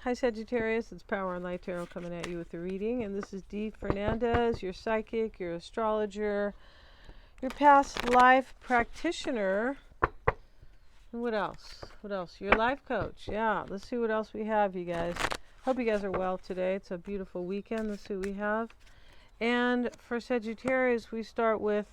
Hi Sagittarius, it's Power and Light Tarot coming at you with the reading, and this is Dee Fernandez, your psychic, your astrologer, your past life practitioner, and what else? What else? Your life coach. Yeah, let's see what else we have, you guys. Hope you guys are well today. It's a beautiful weekend. Let's see what we have. And for Sagittarius, we start with,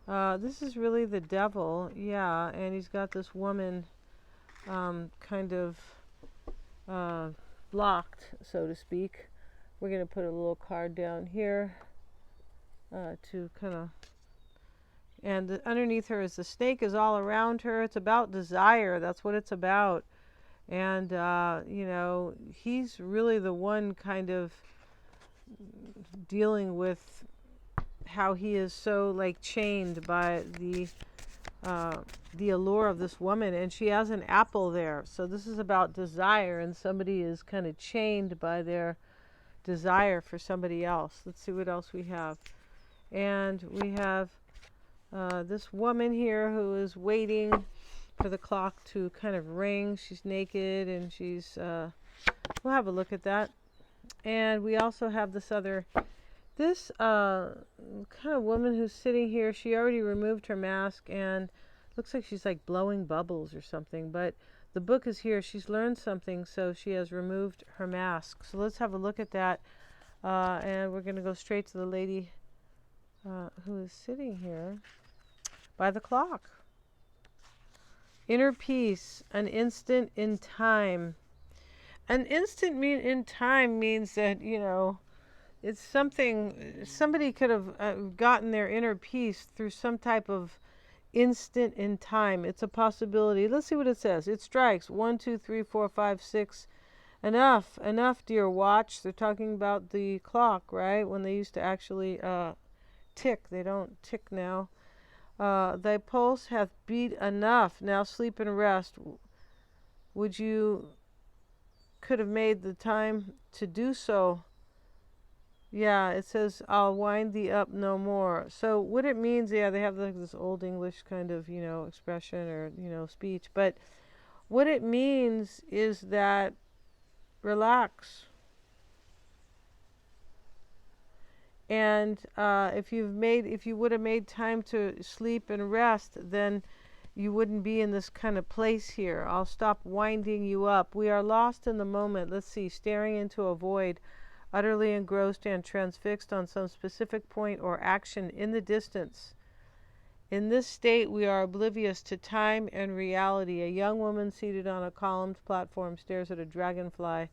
this is really the devil, yeah, and he's got this woman kind of blocked, so to speak. We're going to put a little card down here to kind of, and underneath her is the snake is all around her. It's about desire. That's what it's about. And, you know, he's really the one kind of dealing with how he is so like chained by the allure of this woman, and she has an apple there. So this is about desire, and somebody is kind of chained by their desire for somebody else. Let's see what else we have. And we have this woman here who is waiting for the clock to kind of ring. She's naked, and she's we'll have a look at that. And we also have this kind of woman who's sitting here. She already removed her mask, and looks like she's like blowing bubbles or something, but the book is here. She's learned something, so she has removed her mask. So let's have a look at that, and we're going to go straight to the lady who is sitting here by the clock. Inner peace, an instant in time. An instant in time means that, you know, it's something, somebody could have gotten their inner peace through some type of instant in time. It's a possibility. Let's see what it says. It strikes 1, 2, 3, 4, 5, 6. Enough, dear watch. They're talking about the clock, right? When they used to actually tick. They don't tick now. Thy pulse hath beat enough. Now sleep and rest. Would you could have made the time to do so? Yeah, it says, I'll wind thee up no more. So what it means, yeah, they have like this old English kind of, you know, expression or, you know, speech. But what it means is that relax. And if you would have made time to sleep and rest, then you wouldn't be in this kind of place here. I'll stop winding you up. We are lost in the moment. Let's see, staring into a void, utterly engrossed and transfixed on some specific point or action in the distance. In this state, we are oblivious to time and reality. A young woman seated on a columned platform stares at a dragonfly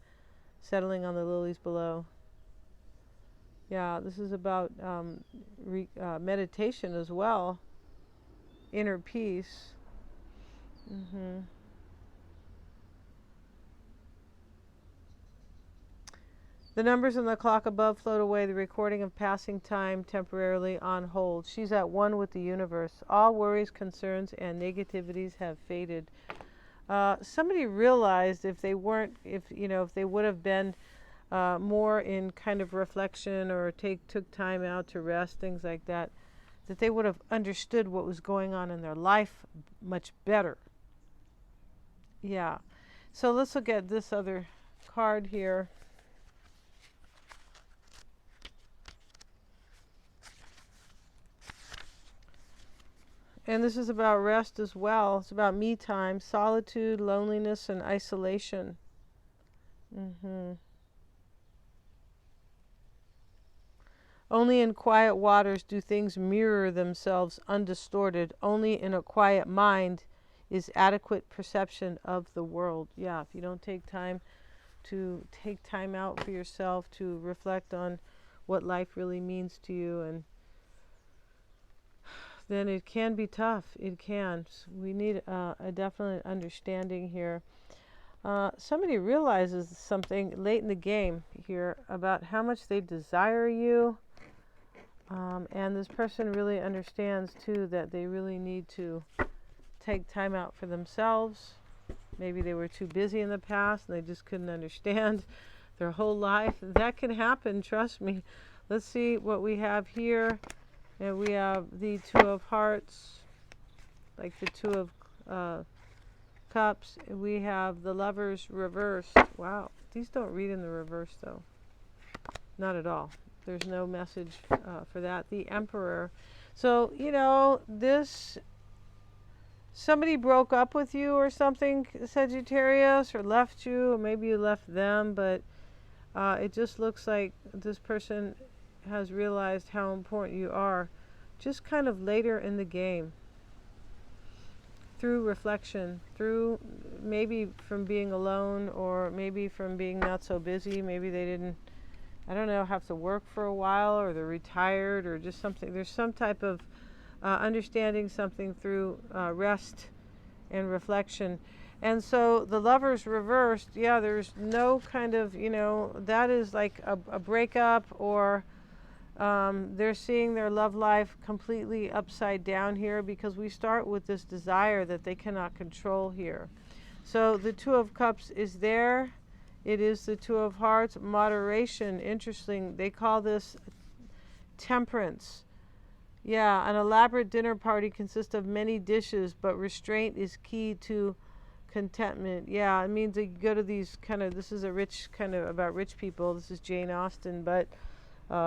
settling on the lilies below. Yeah, this is about meditation as well. Inner peace. The numbers on the clock above float away, the recording of passing time temporarily on hold. She's at one with the universe. All worries, concerns, and negativities have faded. Somebody realized if they would have been more in kind of reflection or took time out to rest, things like that, that they would have understood what was going on in their life much better. Yeah. So let's look at this other card here. And this is about rest as well. It's about me time, solitude, loneliness, and isolation. Only in quiet waters do things mirror themselves undistorted. Only in a quiet mind is adequate perception of the world. Yeah, if you don't take time out for yourself to reflect on what life really means to you, and then it can be tough. It can. We need a definite understanding here. Somebody realizes something late in the game here about how much they desire you. And this person really understands, too, that they really need to take time out for themselves. Maybe they were too busy in the past and they just couldn't understand their whole life. That can happen, trust me. Let's see what we have here. And we have the Two of Hearts, like the Two of Cups. We have the Lovers reversed. Wow. These don't read in the reverse, though. Not at all. There's no message for that. The Emperor. So, you know, somebody broke up with you or something, Sagittarius, or left you, or maybe you left them, but it just looks like this person has realized how important you are just kind of later in the game, through reflection, through maybe from being alone, or maybe from being not so busy. Maybe they didn't, I don't know, have to work for a while, or they're retired, or just something. There's some type of understanding something through rest and reflection. And so the Lovers reversed, yeah, there's no kind of, you know, that is like a breakup, or they're seeing their love life completely upside down here, because we start with this desire that they cannot control here. So the Two of Cups is there. It is the Two of Hearts. Moderation, interesting. They call this temperance. Yeah, an elaborate dinner party consists of many dishes, but restraint is key to contentment. Yeah, it means that you go to these kind of, this is a rich kind of about rich people. This is Jane Austen, but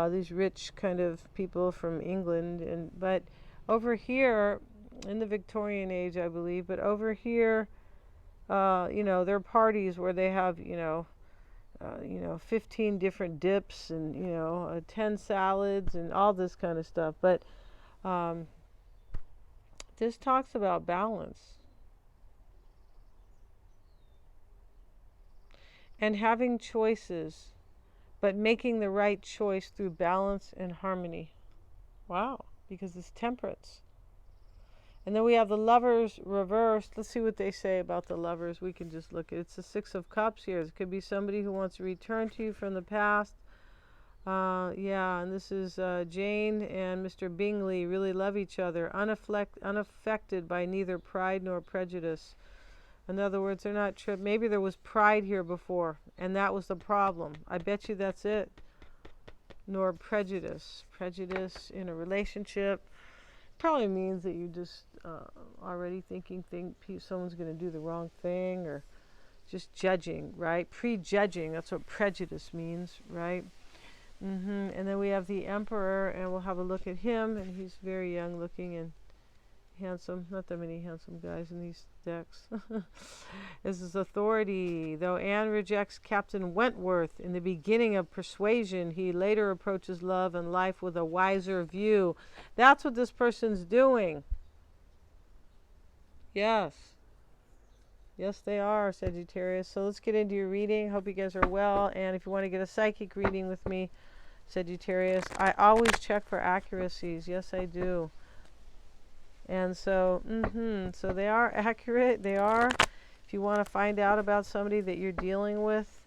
these rich kind of people from England. But over here in the Victorian age, I believe, but over here, you know, there are parties where they have, you know, 15 different dips, and, you know, 10 salads and all this kind of stuff. But this talks about balance and having choices, but making the right choice through balance and harmony. Wow, because it's temperance. And then we have the Lovers reversed. Let's see what they say about the Lovers. We can just look at it. It's the Six of Cups here. It could be somebody who wants to return to you from the past. Yeah, and this is Jane and Mr. Bingley really love each other, unaffected by neither pride nor prejudice. In other words, they're not maybe there was pride here before, and that was the problem. I bet you that's it. Nor prejudice. Prejudice in a relationship probably means that you just already think someone's going to do the wrong thing, or just judging, right? Prejudging, that's what prejudice means, right? And then we have the Emperor, and we'll have a look at him, and he's very young looking and handsome. Not that many handsome guys in these decks. This is authority. Though Anne rejects Captain Wentworth in the beginning of Persuasion, he later approaches love and life with a wiser view. That's what this person's doing. Yes. Yes, they are, Sagittarius. So let's get into your reading. Hope you guys are well. And if you want to get a psychic reading with me, Sagittarius, I always check for accuracies. Yes, I do. And so, so they are accurate. They are. If you want to find out about somebody that you're dealing with,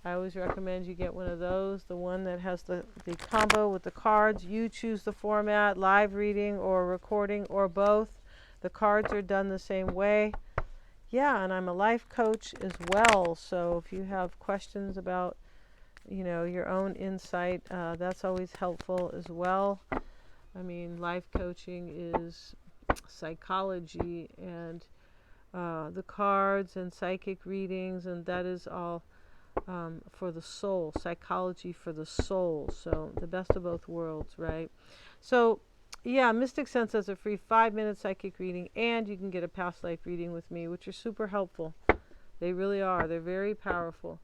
I always recommend you get one of those. The one that has the combo with the cards. You choose the format, live reading or recording or both. The cards are done the same way. Yeah, and I'm a life coach as well. So if you have questions about, you know, your own insight, that's always helpful as well. I mean, life coaching is psychology, and the cards and psychic readings, and that is all for the soul, psychology for the soul. So the best of both worlds, right? So yeah, Mystic Sense has a free 5-minute psychic reading, and you can get a past life reading with me, which are super helpful. They really are. They're very powerful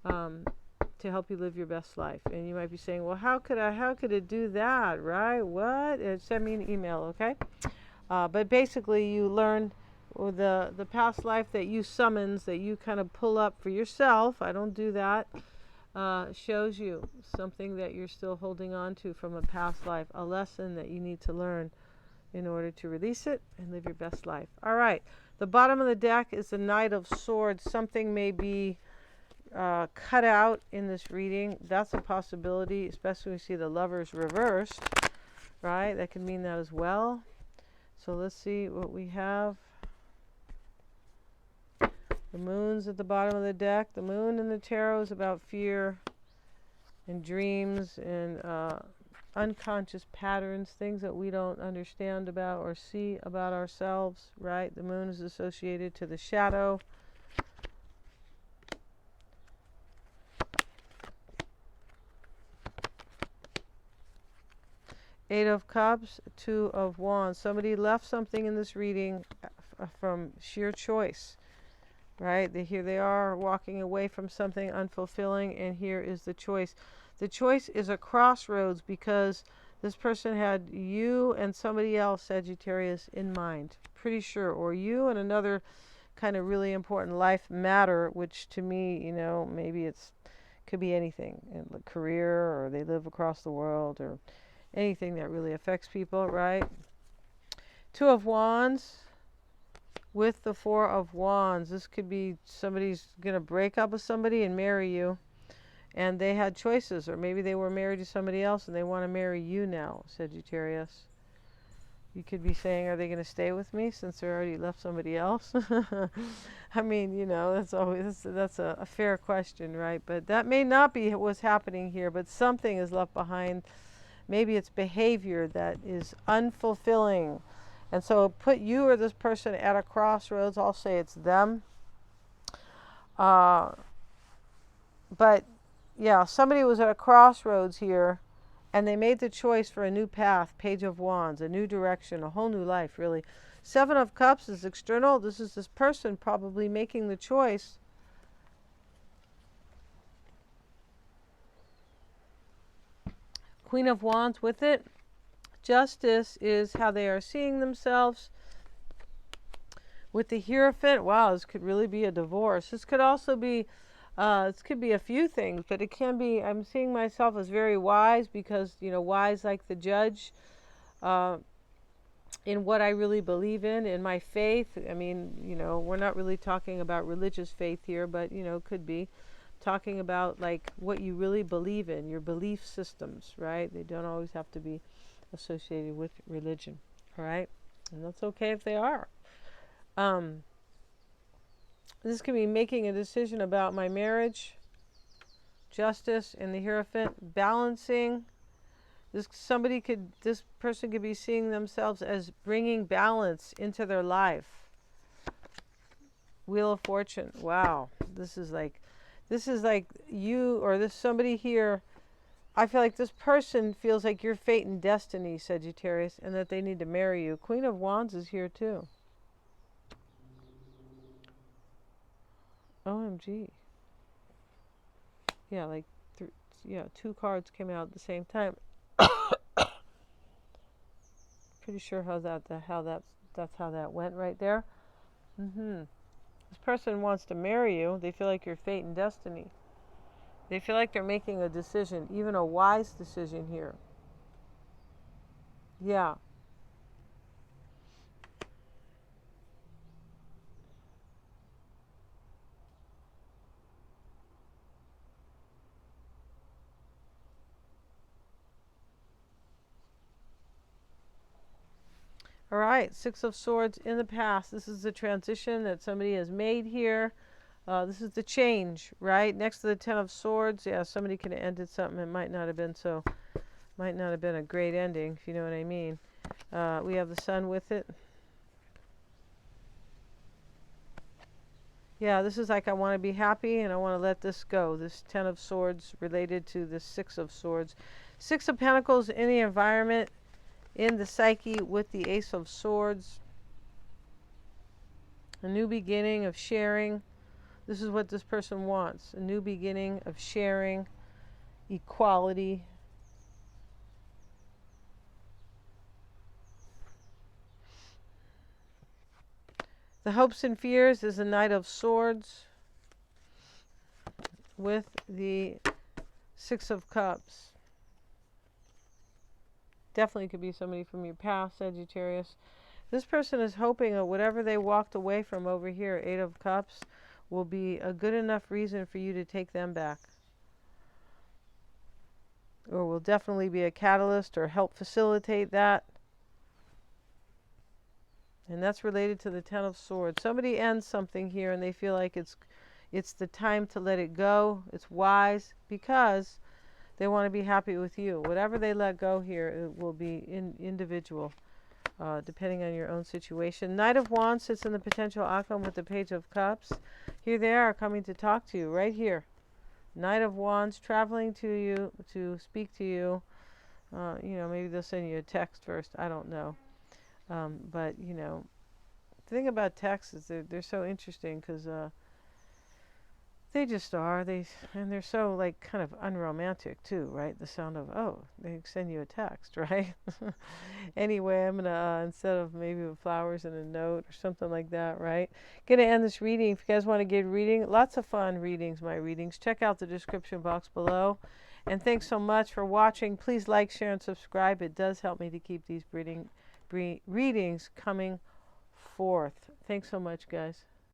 to help you live your best life. And you might be saying, well, how could it do that, right? What? Send me an email, okay? But basically, you learn the past life that you summons, that you kind of pull up for yourself. I don't do that. Shows you something that you're still holding on to from a past life, a lesson that you need to learn in order to release it and live your best life. All right. The bottom of the deck is the Knight of Swords. Something may be cut out in this reading. That's a possibility, especially when we see the Lovers reversed, right? That can mean that as well. So let's see what we have. The Moon's at the bottom of the deck. The Moon in the tarot is about fear and dreams and unconscious patterns, things that we don't understand about or see about ourselves, right? The moon is associated to the shadow. Eight of Cups, Two of Wands. Somebody left something in this reading from sheer choice, right? Here they are walking away from something unfulfilling, and here is the choice. The choice is a crossroads because this person had you and somebody else, Sagittarius, in mind. Pretty sure. Or you and another kind of really important life matter, which to me, you know, maybe could be anything. A career, or they live across the world, or anything that really affects people, right? Two of Wands with the Four of Wands. This could be somebody's going to break up with somebody and marry you. And they had choices, or maybe they were married to somebody else and they want to marry you now, Sagittarius. You could be saying, are they going to stay with me since they already left somebody else? I mean, you know, that's a fair question, right? But that may not be what's happening here, but something is left behind. Maybe it's behavior that is unfulfilling. And so put you or this person at a crossroads. I'll say it's them. But yeah, somebody was at a crossroads here and they made the choice for a new path, Page of Wands, a new direction, a whole new life, really. Seven of Cups is external. This is this person probably making the choice. Queen of Wands with it. Justice is how they are seeing themselves. With the Hierophant, wow, this could really be a divorce. This could also be, this could be a few things, but it can be, I'm seeing myself as very wise because, you know, wise like the Judge, in what I really believe in my faith. I mean, you know, we're not really talking about religious faith here, but, you know, could be talking about like what you really believe in, your belief systems, right? They don't always have to be associated with religion, all right? And that's okay if they are. This could be making a decision about my marriage, Justice and the Hierophant, balancing. This person could be seeing themselves as bringing balance into their life. Wheel of Fortune, wow, this is like you or this somebody here. I feel like this person feels like your fate and destiny, Sagittarius, and that they need to marry you. Queen of Wands is here too. OMG. Yeah, like, two cards came out at the same time. Pretty sure that's how that went right there. This person wants to marry you. They feel like your fate and destiny. They feel like they're making a decision, even a wise decision here. Yeah. All right, Six of Swords in the past. This is the transition that somebody has made here. This is the change, right? Next to the Ten of Swords, yeah, somebody could have ended something. It might not have been a great ending, if you know what I mean. We have the Sun with it. Yeah, this is like I want to be happy and I want to let this go. This Ten of Swords related to the Six of Swords. Six of Pentacles in the environment, in the psyche with the Ace of Swords. A new beginning of sharing. This is what this person wants. A new beginning of sharing, equality. The hopes and fears is a Knight of Swords with the Six of Cups. Definitely could be somebody from your past, Sagittarius. This person is hoping that whatever they walked away from over here, Eight of Cups, will be a good enough reason for you to take them back. Or will definitely be a catalyst or help facilitate that. And that's related to the Ten of Swords. Somebody ends something here and they feel like it's the time to let it go. It's wise because they want to be happy with you. Whatever they let go here, it will be individual, depending on your own situation. Knight of Wands sits in the potential outcome with the Page of Cups. Here they are coming to talk to you right here. Knight of Wands traveling to you to speak to you. You know, maybe they'll send you a text first. I don't know. But, you know, the thing about texts is they're so interesting because they just are. And they're so, like, kind of unromantic too, right? The sound of, oh, they send you a text, right? Anyway, I'm gonna instead of maybe with flowers and a note or something like that, right? Gonna end this reading. If you guys want to get a reading, lots of fun readings, my readings. Check out the description box below. And thanks so much for watching. Please like, share, and subscribe. It does help me to keep these readings coming forth. Thanks so much, guys.